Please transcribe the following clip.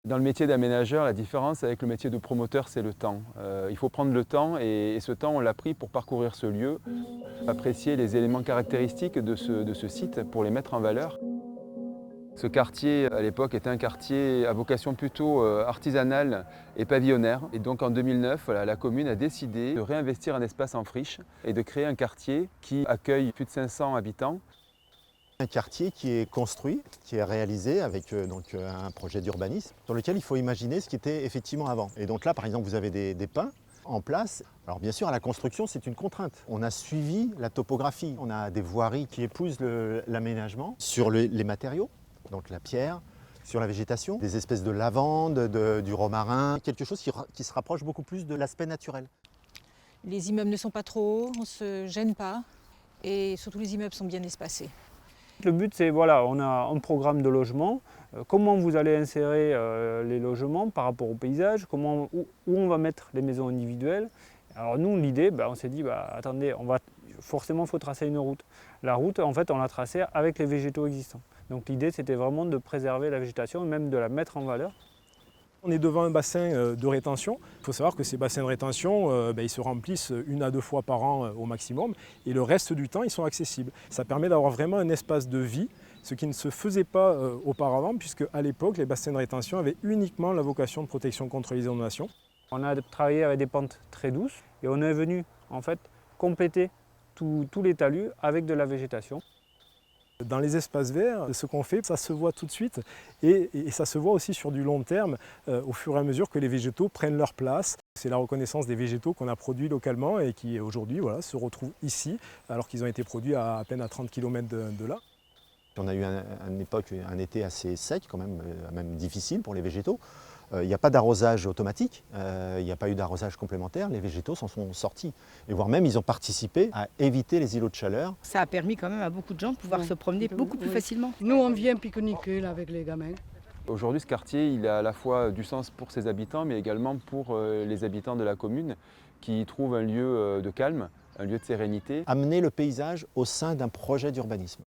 Dans le métier d'aménageur, la différence avec le métier de promoteur, c'est le temps. Il faut prendre le temps et ce temps, on l'a pris pour parcourir ce lieu, apprécier les éléments caractéristiques de ce site pour les mettre en valeur. Ce quartier, à l'époque, était un quartier à vocation plutôt artisanale et pavillonnaire. Et donc en 2009, voilà, la commune a décidé de réinvestir un espace en friche et de créer un quartier qui accueille plus de 500 habitants. Un quartier qui est construit, qui est réalisé avec un projet d'urbanisme sur lequel il faut imaginer ce qui était effectivement avant. Et donc là, par exemple, vous avez des pins en place. Alors bien sûr, à la construction, c'est une contrainte. On a suivi la topographie. On a des voiries qui épousent l'aménagement sur les matériaux, donc la pierre, sur la végétation, des espèces de lavande, du romarin, quelque chose qui se rapproche beaucoup plus de l'aspect naturel. Les immeubles ne sont pas trop hauts, on ne se gêne pas et surtout les immeubles sont bien espacés. Le but, c'est, voilà, on a un programme de logement. Comment vous allez insérer les logements par rapport au paysage, où on va mettre les maisons individuelles. Alors nous, l'idée, on s'est dit, attendez, forcément, il faut tracer une route. La route, en fait, on l'a tracée avec les végétaux existants. Donc l'idée, c'était vraiment de préserver la végétation et même de la mettre en valeur. On est devant un bassin de rétention. Il faut savoir que ces bassins de rétention, ils se remplissent 1 à 2 fois par an au maximum et le reste du temps, ils sont accessibles. Ça permet d'avoir vraiment un espace de vie, ce qui ne se faisait pas auparavant, puisque à l'époque, les bassins de rétention avaient uniquement la vocation de protection contre les inondations. On a travaillé avec des pentes très douces et on est venu en fait compléter tous les talus avec de la végétation. Dans les espaces verts, ce qu'on fait, ça se voit tout de suite et ça se voit aussi sur du long terme au fur et à mesure que les végétaux prennent leur place. C'est la reconnaissance des végétaux qu'on a produits localement et qui aujourd'hui se retrouvent ici alors qu'ils ont été produits à peine à 30 km de là. On a eu un été assez sec, quand même difficile pour les végétaux. Il n'y a pas d'arrosage automatique, il n'y a pas eu d'arrosage complémentaire, les végétaux s'en sont sortis. Et voire même, ils ont participé à éviter les îlots de chaleur. Ça a permis quand même à beaucoup de gens de pouvoir se promener beaucoup plus facilement. Nous, on vient pique-niquer là, avec les gamins. Aujourd'hui, ce quartier, il a à la fois du sens pour ses habitants, mais également pour les habitants de la commune qui y trouvent un lieu de calme, un lieu de sérénité. Amener le paysage au sein d'un projet d'urbanisme.